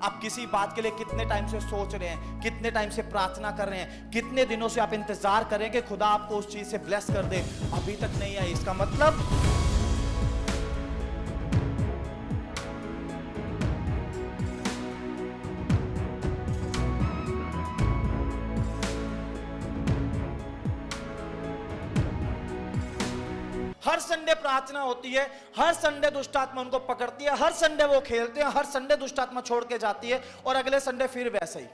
आप किसी बात के लिए कितने टाइम से सोच रहे हैं, कितने टाइम से प्रार्थना कर रहे हैं, कितने दिनों से आप इंतजार कर रहे हैं कि खुदा आपको उस चीज से ब्लेस कर दे, अभी तक नहीं आई। इसका मतलब हर संडे प्रार्थना होती है, हर संडे दुष्ट आत्मा उनको पकड़ती है, हर संडे वो खेलते हैं, हर संडे दुष्ट आत्मा छोड़ के जाती है और अगले संडे फिर वैसा ही।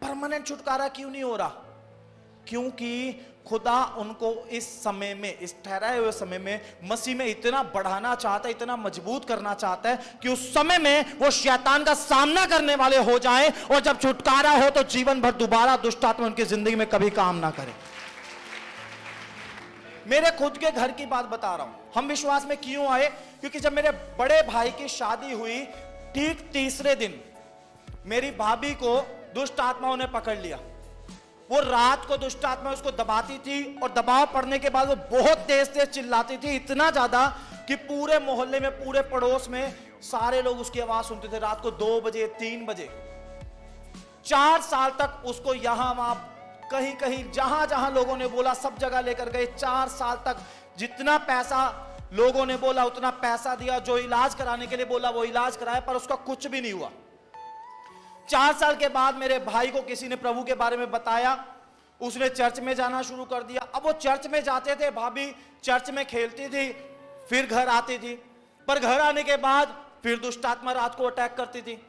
परमानेंट छुटकारा क्यों नहीं हो रहा? क्योंकि खुदा उनको इस समय में, इस ठहराए हुए समय में मसीह में इतना बढ़ाना चाहता है, इतना मजबूत करना चाहता है कि उस समय में वो शैतान का सामना करने वाले हो जाएं और जब छुटकारा हो तो जीवन भर दोबारा दुष्ट आत्मा उनकी जिंदगी में कभी काम ना करे। मेरे खुद के घर की बात बता रहा हूं। हम विश्वास में क्यों आए? क्योंकि जब मेरे बड़े भाई की शादी हुई, ठीक तीसरे दिन मेरी भाभी को दुष्ट आत्माओं ने पकड़ लिया। वो रात को दुष्ट आत्मा उसको दबाती थी और दबाव पड़ने के बाद वो बहुत तेज तेज चिल्लाती थी, इतना ज्यादा कि पूरे मोहल्ले में, पूरे पड़ोस में सारे लोग उसकी आवाज सुनते थे। रात को 2 बजे, 3 बजे। 4 साल तक उसको यहां वहां, कहीं कहीं, जहां जहां लोगों ने बोला सब जगह लेकर गए। 4 साल तक जितना पैसा लोगों ने बोला उतना पैसा दिया, जो इलाज कराने के लिए बोला वो इलाज कराया, पर उसका कुछ भी नहीं हुआ। 4 साल के बाद मेरे भाई को किसी ने प्रभु के बारे में बताया, उसने चर्च में जाना शुरू कर दिया। अब वो चर्च में जाते थे, भाभी चर्च में खेलती थी, फिर घर आती थी, पर घर आने के बाद फिर दुष्ट आत्मा रात को अटैक करती थी।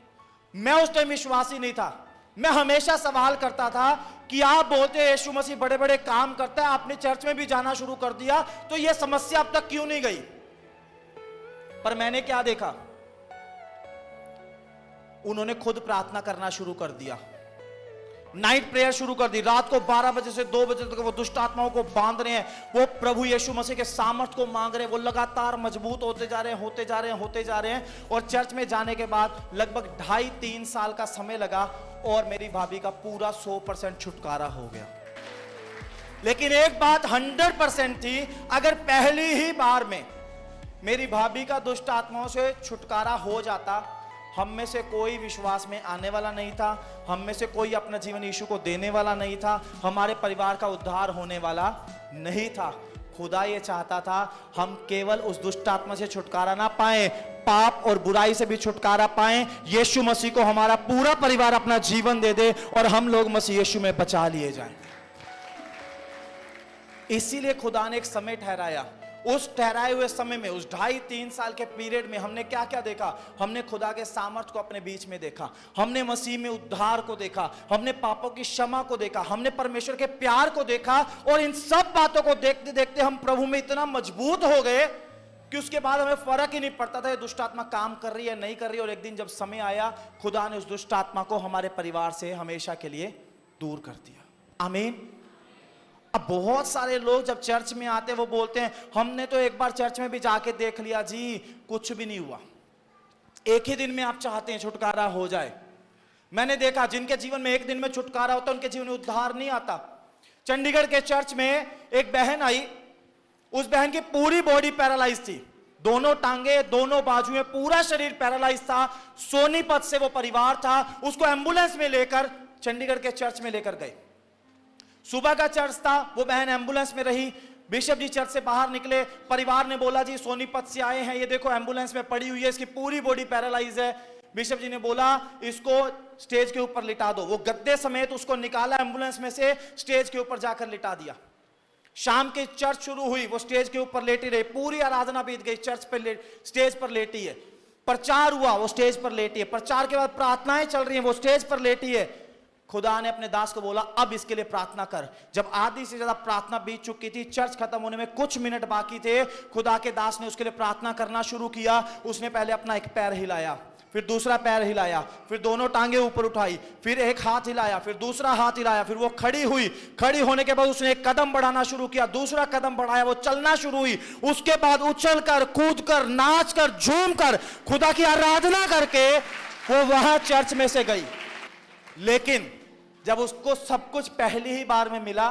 मैं उस टाइम विश्वासी नहीं था। मैं हमेशा सवाल करता था कि आप बोलते हैं यीशु मसीह बड़े बड़े काम करता है, आपने चर्च में भी जाना शुरू कर दिया, तो यह समस्या अब तक क्यों नहीं गई? पर मैंने क्या देखा? उन्होंने खुद प्रार्थना करना शुरू कर दिया, नाइट प्रेयर शुरू कर दी। रात को 12 बजे से 2 बजे तक वो दुष्ट आत्माओं को बांध रहे हैं, वो प्रभु यीशु मसीह के सामर्थ्य को मांग रहे हैं। वो लगातार मजबूत होते जा रहे हैं, होते जा रहे हैं, होते जा रहे हैं। और चर्च में जाने के बाद लगभग 2.5-3 साल का समय लगा और मेरी भाभी का पूरा 100% छुटकारा हो गया। लेकिन एक बात 100% थी, अगर पहली ही बार में मेरी भाभी का दुष्ट आत्माओं से छुटकारा हो जाता, हम में से कोई विश्वास में आने वाला नहीं था, हम में से कोई अपना जीवन यीशु को देने वाला नहीं था, हमारे परिवार का उद्धार होने वाला नहीं था। खुदा ये चाहता था हम केवल उस दुष्ट आत्मा से छुटकारा ना पाएं, पाप और बुराई से भी छुटकारा पाएं। यीशु मसीह को हमारा पूरा परिवार अपना जीवन दे दे और हम लोग मसीह यीशु में बचा लिए जाएं। इसीलिए खुदा ने एक समय ठहराया। उस ठहराए हुए समय में, उस 2.5-3 साल के पीरियड में हमने क्या क्या देखा? हमने खुदा के सामर्थ्य को अपने बीच में देखा, हमने मसीह में उद्धार को देखा, हमने पापों की क्षमा को देखा, हमने परमेश्वर के प्यार को देखा। और इन सब बातों को देखते देखते हम प्रभु में इतना मजबूत हो गए कि उसके बाद हमें फर्क ही नहीं पड़ता था ये दुष्ट आत्मा काम कर रही है नहीं कर रही। और एक दिन जब समय आया, खुदा ने उस दुष्ट आत्मा को हमारे परिवार से हमेशा के लिए दूर कर दिया। आमीन। अब बहुत सारे लोग जब चर्च में आते हैं वो बोलते हैं हमने तो एक बार चर्च में भी जाके देख लिया जी, कुछ भी नहीं हुआ। एक ही दिन में आप चाहते हैं छुटकारा हो जाए। मैंने देखा जिनके जीवन में एक दिन में छुटकारा होता है उनके जीवन में उद्धार नहीं आता। चंडीगढ़ के चर्च में एक बहन आई, उस बहन की पूरी बॉडी पैरालाइज थी, दोनों टांगे, दोनों बाजुएं, पूरा शरीर पैरालाइज था। सोनीपत से वो परिवार था, उसको एम्बुलेंस में लेकर चंडीगढ़ के चर्च में लेकर गए। सुबह का चर्च था, वो बहन एम्बुलेंस में रही। बिशप जी चर्च से बाहर निकले, परिवार ने बोला जी सोनीपत से आए हैं, ये देखो एम्बुलेंस में पड़ी हुई है, इसकी पूरी बॉडी पैरालाइज है। बिशप जी ने बोला इसको स्टेज के ऊपर लिटा दो। वो गद्दे समेत उसको निकाला एम्बुलेंस में से, स्टेज के ऊपर जाकर लिटा दिया। शाम की चर्च शुरू हुई, वो स्टेज के ऊपर लेटी रही, पूरी आराधना बीत गई, चर्च पे स्टेज पर लेटी है। प्रचार हुआ, वो स्टेज पर लेटी है। प्रचार के बाद प्रार्थनाएं चल रही हैं, वो स्टेज पर लेटी है। खुदा ने अपने दास को बोला अब इसके लिए प्रार्थना कर। जब आधी से ज्यादा प्रार्थना बीत चुकी थी, चर्च खत्म होने में कुछ मिनट बाकी थे, खुदा के दास ने उसके लिए प्रार्थना करना शुरू किया। उसने पहले अपना एक पैर हिलाया, फिर दूसरा पैर हिलाया, फिर दोनों टांगे ऊपर उठाई, फिर एक हाथ हिलाया, फिर दूसरा हाथ हिलाया, फिर वो खड़ी हुई। खड़ी होने के बाद उसने एक कदम बढ़ाना शुरू किया, दूसरा कदम बढ़ाया, वो चलना शुरू हुई। उसके बाद उछल कर, कूद कर, नाच कर, झूम कर, खुदा की आराधना करके वो वहां चर्च में से गई। लेकिन जब उसको सब कुछ पहली ही बार में मिला,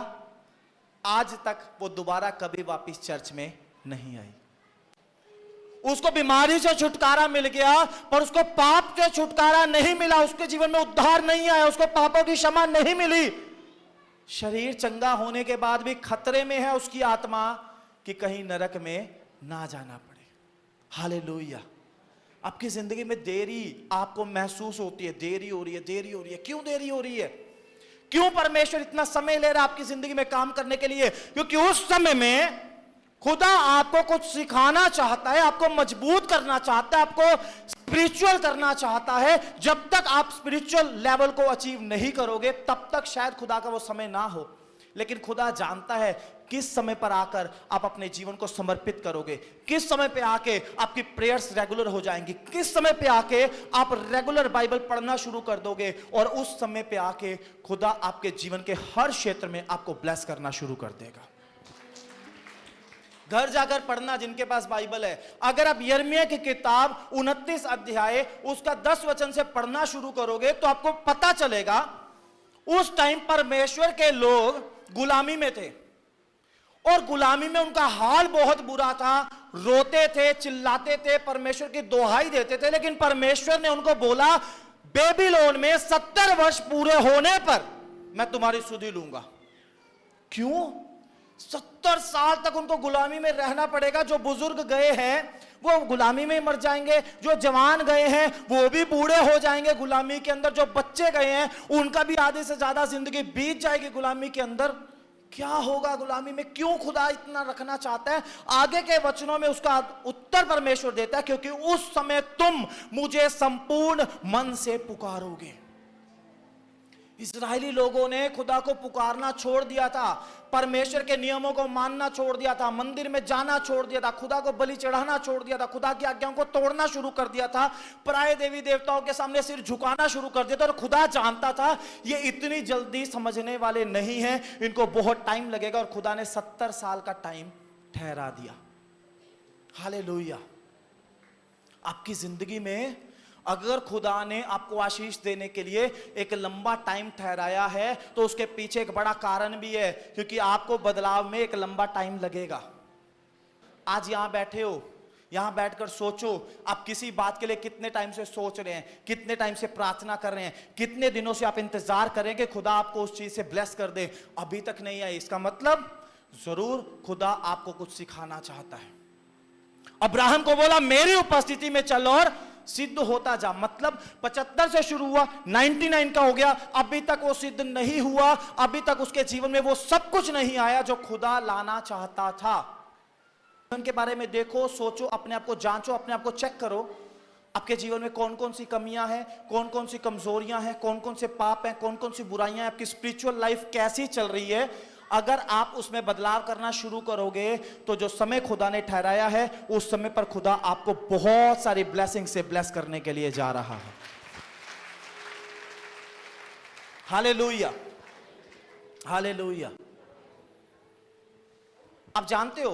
आज तक वो दोबारा कभी वापस चर्च में नहीं आई। उसको बीमारी से छुटकारा मिल गया, पर उसको पाप से छुटकारा नहीं मिला, उसके जीवन में उद्धार नहीं आया, उसको पापों की क्षमा नहीं मिली। शरीर चंगा होने के बाद भी खतरे में है उसकी आत्मा कि कहीं नरक में ना जाना पड़े। हालेलुया। आपकी जिंदगी में देरी आपको महसूस होती है, देरी हो रही है, देरी हो रही है। क्यों देरी हो रही है? क्यों परमेश्वर इतना समय ले रहा है आपकी जिंदगी में काम करने के लिए? क्योंकि उस समय में खुदा आपको कुछ सिखाना चाहता है, आपको मजबूत करना चाहता है, आपको स्पिरिचुअल करना चाहता है। जब तक आप स्पिरिचुअल लेवल को अचीव नहीं करोगे तब तक शायद खुदा का वो समय ना हो। लेकिन खुदा जानता है किस समय पर आकर आप अपने जीवन को समर्पित करोगे, किस समय पे आके आपकी प्रेयर्स रेगुलर हो जाएंगी, किस समय पे आके आप रेगुलर बाइबल पढ़ना शुरू कर दोगे, और उस समय पे आके खुदा आपके जीवन के हर क्षेत्र में आपको ब्लेस करना शुरू कर देगा। घर जाकर पढ़ना जिनके पास बाइबल है, अगर आप यिर्मयाह की किताब 29 अध्याय उसका 10 वचन से पढ़ना शुरू करोगे तो आपको पता चलेगा उस टाइम परमेश्वर के लोग गुलामी में थे, और गुलामी में उनका हाल बहुत बुरा था। रोते थे, चिल्लाते थे, परमेश्वर की दोहाई देते थे, लेकिन परमेश्वर ने उनको बोला बेबीलोन में 70 वर्ष पूरे होने पर मैं तुम्हारी सुधि लूंगा। क्यों? 70 साल तक उनको गुलामी में रहना पड़ेगा। जो बुजुर्ग गए हैं वो गुलामी में मर जाएंगे, जो जवान गए हैं वो भी बूढ़े हो जाएंगे गुलामी के अंदर, जो बच्चे गए हैं उनका भी आधे से ज्यादा जिंदगी बीत जाएगी गुलामी के अंदर। क्या होगा गुलामी में? क्यों खुदा इतना रखना चाहता है? आगे के वचनों में उसका उत्तर परमेश्वर देता है, क्योंकि उस समय तुम मुझे संपूर्ण मन से पुकारोगे। इस्राएली लोगों ने खुदा को पुकारना छोड़ दिया था, परमेश्वर के नियमों को मानना छोड़ दिया था, मंदिर में जाना छोड़ दिया था, खुदा को बलि चढ़ाना छोड़ दिया था, खुदा की आज्ञाओं को तोड़ना शुरू कर दिया था, पराये देवी देवताओं के सामने सिर झुकाना शुरू कर दिया था। और खुदा जानता था ये इतनी जल्दी समझने वाले नहीं हैं, इनको बहुत टाइम लगेगा, और खुदा ने 70 साल का टाइम ठहरा दिया। हालेलुया। आपकी जिंदगी में अगर खुदा ने आपको आशीष देने के लिए एक लंबा टाइम ठहराया है तो उसके पीछे एक बड़ा कारण भी है, क्योंकि आपको बदलाव में एक लंबा टाइम लगेगा। आज यहां बैठे हो, यहां बैठकर सोचो आप किसी बात के लिए कितने टाइम से सोच रहे हैं, कितने टाइम से प्रार्थना कर रहे हैं, कितने दिनों से आप इंतजार करें कि खुदा आपको उस चीज से ब्लेस कर दे, अभी तक नहीं आई। इसका मतलब जरूर खुदा आपको कुछ सिखाना चाहता है। अब्राहम को बोला मेरी उपस्थिति में चल और सिद्ध होता जा, मतलब 75 से शुरू हुआ, 99 का हो गया, अभी तक वो सिद्ध नहीं हुआ, अभी तक उसके जीवन में वो सब कुछ नहीं आया जो खुदा लाना चाहता था। उनके बारे में देखो, सोचो, अपने आप को जांचो, अपने आप को चेक करो, आपके जीवन में कौन कौन सी कमियां हैं, कौन कौन सी कमजोरियां हैं, कौन कौन से पाप हैं, कौन कौन सी बुराइयां हैं, आपकी स्पिरिचुअल लाइफ कैसी चल रही है। अगर आप उसमें बदलाव करना शुरू करोगे तो जो समय खुदा ने ठहराया है उस समय पर खुदा आपको बहुत सारी ब्लेसिंग से ब्लेस करने के लिए जा रहा है। Hallelujah, hallelujah. आप जानते हो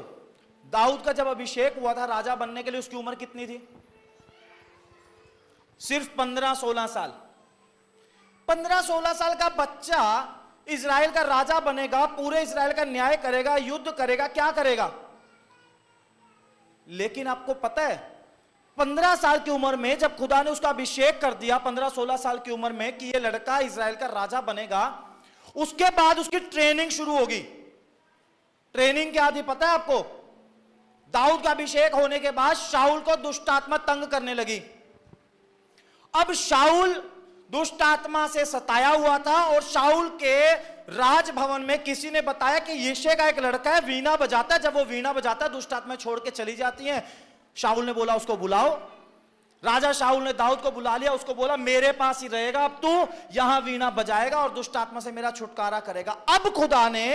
दाऊद का जब अभिषेक हुआ था राजा बनने के लिए, उसकी उम्र कितनी थी? सिर्फ 15-16 साल। 15-16 साल का बच्चा इजराइल का राजा बनेगा, पूरे इजराइल का न्याय करेगा, युद्ध करेगा, क्या करेगा? लेकिन आपको पता है 15 साल की उम्र में जब खुदा ने उसका अभिषेक कर दिया, 15-16 साल की उम्र में, कि ये लड़का इजराइल का राजा बनेगा, उसके बाद उसकी ट्रेनिंग शुरू होगी। ट्रेनिंग क्या थी पता है आपको? दाऊद का अभिषेक होने के बाद शाऊल को दुष्ट आत्मा तंग करने लगी। अब शाऊल दुष्ट आत्मा से सताया हुआ था, और शाऊल के राजभवन में किसी ने बताया कि यिशै का एक लड़का है, वीणा बजाता है, जब वो वीणा बजाता है दुष्ट आत्मा छोड़ के चली जाती हैं। शाऊल ने बोला उसको बुलाओ। राजा शाऊल ने दाऊद को बुला लिया, उसको बोला मेरे पास ही रहेगा, अब तू यहां वीणा बजाएगा और दुष्ट आत्मा से मेरा छुटकारा करेगा। अब खुदा ने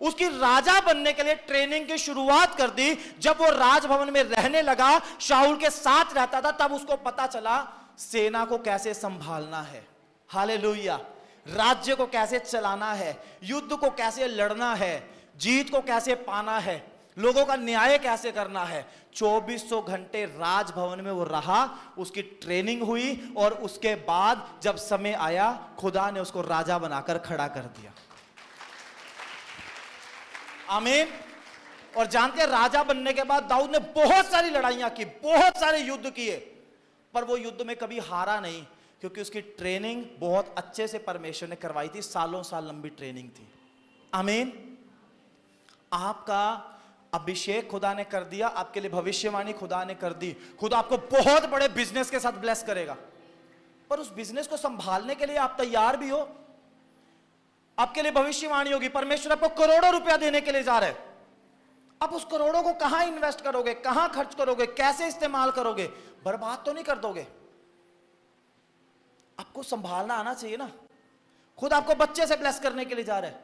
उसकी राजा बनने के लिए ट्रेनिंग की शुरुआत कर दी। जब वो राजभवन में रहने लगा, शाऊल के साथ रहता था, तब उसको पता चला सेना को कैसे संभालना है, हालेलुया, राज्य को कैसे चलाना है, युद्ध को कैसे लड़ना है, जीत को कैसे पाना है, लोगों का न्याय कैसे करना है। 2400 घंटे राजभवन में वो रहा, उसकी ट्रेनिंग हुई, और उसके बाद जब समय आया खुदा ने उसको राजा बनाकर खड़ा कर दिया। आमीन। और जानते हैं राजा बनने के बाद दाऊद ने बहुत सारी लड़ाइयां की, बहुत सारे युद्ध किए, पर वो युद्ध में कभी हारा नहीं, क्योंकि उसकी ट्रेनिंग बहुत अच्छे से परमेश्वर ने करवाई थी। सालों साल लंबी ट्रेनिंग थी। आमीन। आपका अभिषेक खुदा ने कर दिया, आपके लिए भविष्यवाणी खुदा ने कर दी, खुदा आपको बहुत बड़े बिजनेस के साथ ब्लेस करेगा, पर उस बिजनेस को संभालने के लिए आप तैयार भी हो। आपके लिए भविष्यवाणी होगी, परमेश्वर आपको करोड़ों रुपया देने के लिए जा रहे हैं, आप उस करोड़ों को कहां इन्वेस्ट करोगे, कहां खर्च करोगे, कैसे इस्तेमाल करोगे? बर्बाद तो नहीं कर दोगे? आपको संभालना आना चाहिए ना। खुद आपको बच्चे से ब्लेस करने के लिए जा रहे हैं,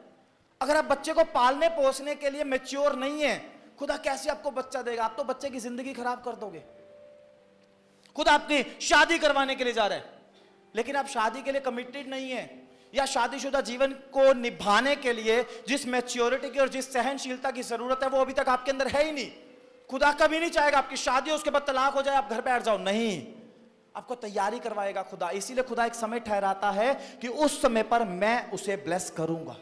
अगर आप बच्चे को पालने पोसने के लिए मैच्योर नहीं है, खुदा कैसे आपको बच्चा देगा? आप तो बच्चे की जिंदगी खराब कर दोगे। खुद आपकी शादी करवाने के लिए जा रहे हैं, लेकिन आप शादी के लिए कमिटेड नहीं है, या शादीशुदा जीवन को निभाने के लिए जिस मैच्योरिटी की और जिस सहनशीलता की जरूरत है वो अभी तक आपके अंदर है ही नहीं। खुदा कभी नहीं चाहेगा आपकी शादी हो, उसके बाद तलाक हो जाए, आप घर बैठ जाओ, नहीं, आपको तैयारी करवाएगा खुदा। इसीलिए खुदा एक समय ठहराता है कि उस समय पर मैं उसे ब्लेस करूंगा।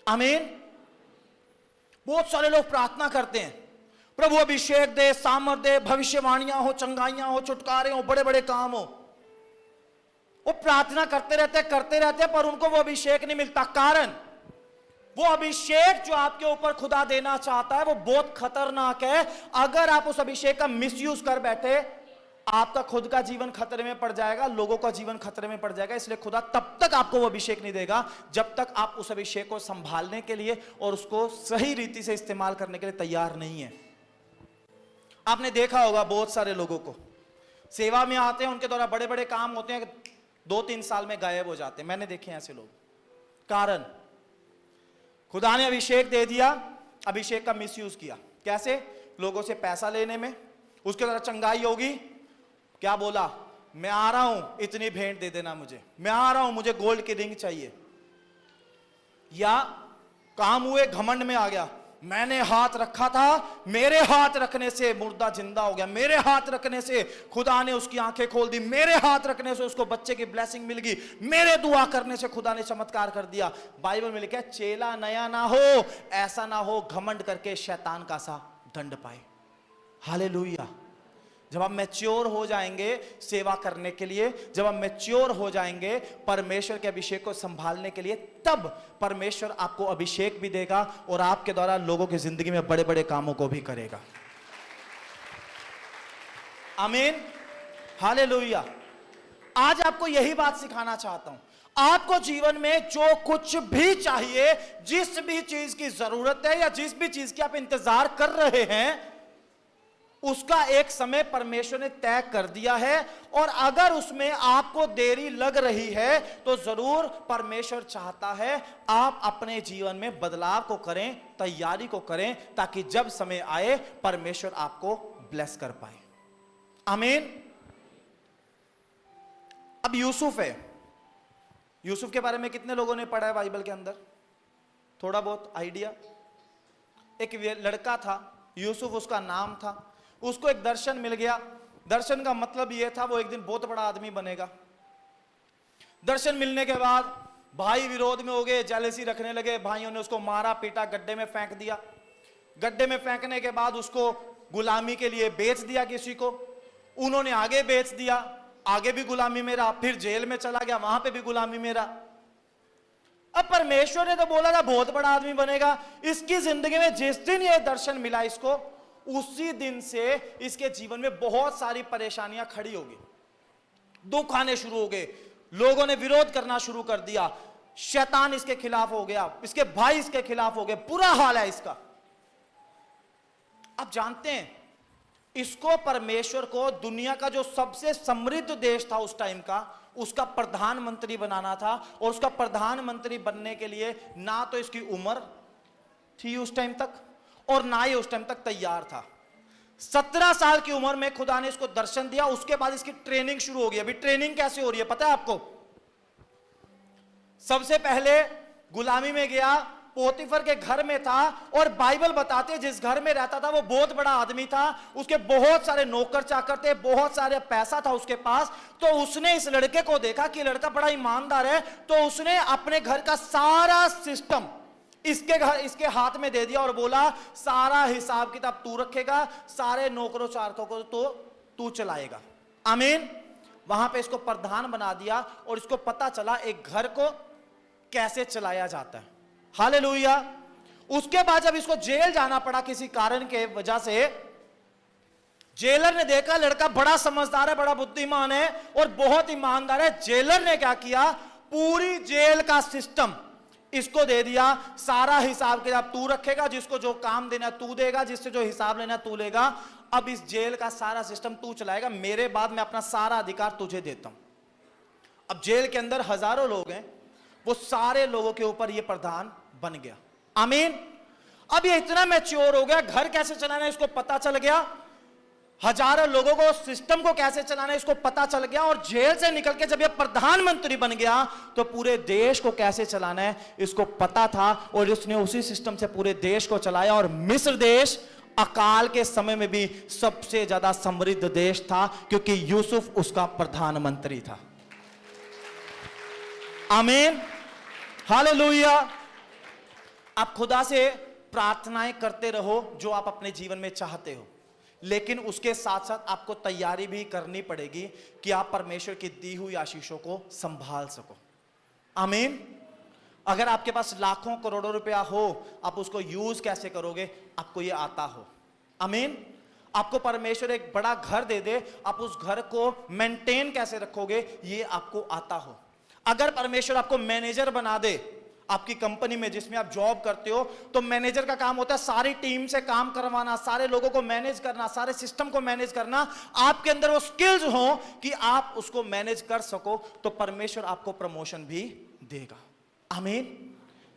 आमीन। बहुत सारे लोग प्रार्थना करते हैं, प्रभु अभिषेक दे, सामर्थ दे, भविष्यवाणियां हो, चंगाइयां हो, छुटकारे हो, बड़े बड़े काम हो। वो प्रार्थना करते रहते, पर उनको वो अभिषेक नहीं मिलता। कारण वो अभिषेक जो आपके ऊपर खुदा देना चाहता है वो बहुत खतरनाक है। अगर आप उस अभिषेक का मिसयूज कर बैठे, आपका खुद का जीवन खतरे में पड़ जाएगा, लोगों का जीवन खतरे में पड़ जाएगा। इसलिए खुदा तब तक आपको वो अभिषेक नहीं देगा जब तक आप उस अभिषेक को संभालने के लिए और उसको सही रीति से इस्तेमाल करने के लिए तैयार नहीं है। आपने देखा होगा बहुत सारे लोगों को सेवा में आते हैं, उनके द्वारा बड़े बड़े काम होते हैं, 2-3 साल में गायब हो जाते हैं। मैंने देखे ऐसे लोग। कारण खुदा ने अभिषेक दे दिया, अभिषेक का मिसयूज किया। कैसे? लोगों से पैसा लेने में। उसके द्वारा चंगाई होगी, क्या बोला, मैं आ रहा हूं, इतनी भेंट दे देना मुझे, मैं आ रहा हूं, मुझे गोल्ड की रिंग चाहिए। या काम हुए, घमंड में आ गया, मैंने हाथ रखा था, मेरे हाथ रखने से मुर्दा जिंदा हो गया, मेरे हाथ रखने से खुदा ने उसकी आंखें खोल दी, मेरे हाथ रखने से उसको बच्चे की ब्लेसिंग मिल गई, मेरे दुआ करने से खुदा ने चमत्कार कर दिया। बाइबल में लिखा है, चेला नया ना हो, ऐसा ना हो घमंड करके शैतान का सा दंड पाए। हालेलुया। जब आप मैच्योर हो जाएंगे सेवा करने के लिए, जब आप मैच्योर हो जाएंगे परमेश्वर के अभिषेक को संभालने के लिए, तब परमेश्वर आपको अभिषेक भी देगा और आपके द्वारा लोगों की जिंदगी में बड़े बड़े कामों को भी करेगा। आमीन। हालेलुया। आज आपको यही बात सिखाना चाहता हूं। आपको जीवन में जो कुछ भी चाहिए, जिस भी चीज की जरूरत है या जिस भी चीज की आप इंतजार कर रहे हैं, उसका एक समय परमेश्वर ने तय कर दिया है। और अगर उसमें आपको देरी लग रही है तो जरूर परमेश्वर चाहता है आप अपने जीवन में बदलाव को करें, तैयारी को करें, ताकि जब समय आए परमेश्वर आपको ब्लेस कर पाए। आमीन। अब यूसुफ है। यूसुफ के बारे में कितने लोगों ने पढ़ा है बाइबल के अंदर? थोड़ा बहुत आइडिया। एक लड़का था यूसुफ, उसका नाम था। उसको एक दर्शन मिल गया। दर्शन का मतलब यह था वो एक दिन बहुत बड़ा आदमी बनेगा। दर्शन मिलने के बाद भाई विरोध में हो गए, जेलसी रखने लगे। भाइयों ने उसको मारा पीटा, गड्ढे में फेंक दिया। गड्ढे में फेंकने के बाद उसको गुलामी के लिए बेच दिया किसी को। उन्होंने आगे बेच दिया, आगे भी गुलामी में रहा, फिर जेल में चला गया, वहां पे भी गुलामी में रहा। अब परमेश्वर ने तो बोला था बहुत बड़ा आदमी बनेगा। इसकी जिंदगी में जिस दिन ये दर्शन मिला इसको, उसी दिन से इसके जीवन में बहुत सारी परेशानियां खड़ी हो गई, दुख आने शुरू हो गए। लोगों ने विरोध करना शुरू कर दिया, शैतान इसके खिलाफ हो गया, इसके भाई इसके खिलाफ हो गए, बुरा हाल है इसका। आप जानते हैं, इसको परमेश्वर को दुनिया का जो सबसे समृद्ध देश था उस टाइम का, उसका प्रधानमंत्री बनाना था। और उसका प्रधानमंत्री बनने के लिए ना तो इसकी उम्र थी उस टाइम तक, और ना ही उस टाइम तक तैयार था। 17 साल की उम्र में खुदा ने इसको दर्शन दिया। उसके बाद इसकी ट्रेनिंग शुरू हो गई। अभी ट्रेनिंग कैसे हो रही है पता है आपको? सबसे पहले गुलामी में गया, पोतीफर के घर में था। और बाइबल बताते जिस घर में रहता था वो बहुत बड़ा आदमी था, उसके बहुत सारे नौकर चाकर थे, बहुत सारे पैसा था उसके पास। तो उसने इस लड़के को देखा कि लड़का बड़ा ईमानदार है, तो उसने अपने घर का सारा सिस्टम, इसके हाथ में दे दिया और बोला सारा हिसाब किताब तू रखेगा, सारे नौकरों चारकों को तो तू चलाएगा। आमीन। वहां पे इसको प्रधान बना दिया और इसको पता चला एक घर को कैसे चलाया जाता है। हालेलुया। उसके बाद जब इसको जेल जाना पड़ा किसी कारण के वजह से, जेलर ने देखा लड़का बड़ा समझदार है, बड़ा बुद्धिमान है और बहुत ईमानदार है। जेलर ने क्या किया, पूरी जेल का सिस्टम इसको दे दिया, सारा हिसाब किताब तू रखेगा, जिसको जो काम देना तू देगा, जिससे जो हिसाब लेना तू लेगा। अब इस जेल का सारा सिस्टम तू चलाएगा, मेरे बाद मैं अपना सारा अधिकार तुझे देता हूं। अब जेल के अंदर हजारों लोग हैं, वो सारे लोगों के ऊपर ये प्रधान बन गया। आमीन। अब ये इतना मैच्योर हो गया, घर कैसे चलाना है इसको पता चल गया, हजारों लोगों को सिस्टम को कैसे चलाना है इसको पता चल गया, और जेल से निकल के जब ये प्रधानमंत्री बन गया तो पूरे देश को कैसे चलाना है इसको पता था, और उसने उसी सिस्टम से पूरे देश को चलाया। और मिस्र देश अकाल के समय में भी सबसे ज्यादा समृद्ध देश था, क्योंकि यूसुफ उसका प्रधानमंत्री था। आमीन। हालेलुया। आप खुदा से प्रार्थनाएं करते रहो जो आप अपने जीवन में चाहते हो, लेकिन उसके साथ साथ आपको तैयारी भी करनी पड़ेगी कि आप परमेश्वर की दी हुई आशीषों को संभाल सको। आमीन। अगर आपके पास लाखों करोड़ों रुपया हो, आप उसको यूज कैसे करोगे आपको ये आता हो। आमीन। आपको परमेश्वर एक बड़ा घर दे दे, आप उस घर को मेंटेन कैसे रखोगे ये आपको आता हो। अगर परमेश्वर आपको मैनेजर बना दे आपकी कंपनी में जिसमें आप जॉब करते हो, तो मैनेजर का काम होता है सारी टीम से काम करवाना, सारे लोगों को मैनेज करना, सारे सिस्टम को मैनेज करना। आपके अंदर वो स्किल्स हो कि आप उसको मैनेज कर सको, तो परमेश्वर आपको प्रमोशन भी देगा। आमीन।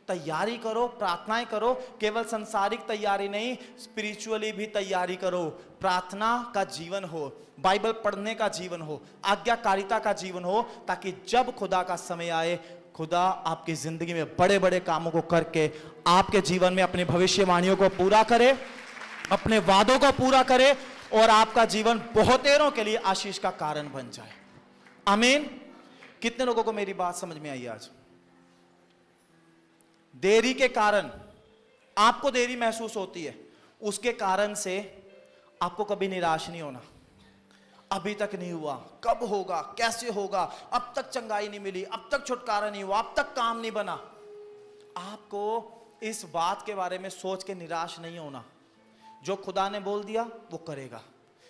तैयारी करो, प्रार्थनाएं करो, केवल संसारिक तैयारी नहीं, स्पिरिचुअली भी तैयारी करो। प्रार्थना का जीवन हो, बाइबल पढ़ने का जीवन हो, आज्ञाकारिता का जीवन हो, ताकि जब खुदा का समय आए, खुदा आपकी जिंदगी में बड़े बड़े कामों को करके आपके जीवन में अपनी भविष्यवाणियों को पूरा करे, अपने वादों को पूरा करे, और आपका जीवन बहुतेरों के लिए आशीष का कारण बन जाए। आमीन। कितने लोगों को मेरी बात समझ में आई आज? देरी के कारण आपको देरी महसूस होती है, उसके कारण से आपको कभी निराश नहीं होना। अभी तक नहीं हुआ, कब होगा, कैसे होगा, अब तक चंगाई नहीं मिली, अब तक छुटकारा नहीं हुआ, अब तक काम नहीं बना। आपको इस बात के बारे में सोच के निराश नहीं होना। जो खुदा ने बोल दिया वो करेगा,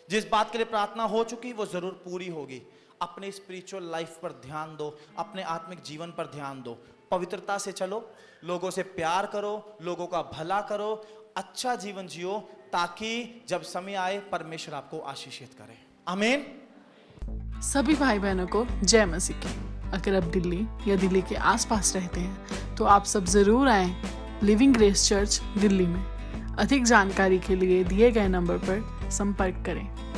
जिस बात के लिए प्रार्थना हो चुकी वो जरूर पूरी होगी। अपने स्पिरिचुअल लाइफ पर ध्यान दो, अपने आत्मिक जीवन पर ध्यान दो, पवित्रता से चलो, लोगों से प्यार करो, लोगों का भला करो, अच्छा जीवन जियो, ताकि जब समय आए परमेश्वर आपको आशीषित करे। आमीन। सभी भाई बहनों को जय मसीह की। अगर आप दिल्ली या दिल्ली के आसपास रहते हैं तो आप सब जरूर आएं लिविंग ग्रेस चर्च दिल्ली में। अधिक जानकारी के लिए दिए गए नंबर पर संपर्क करें।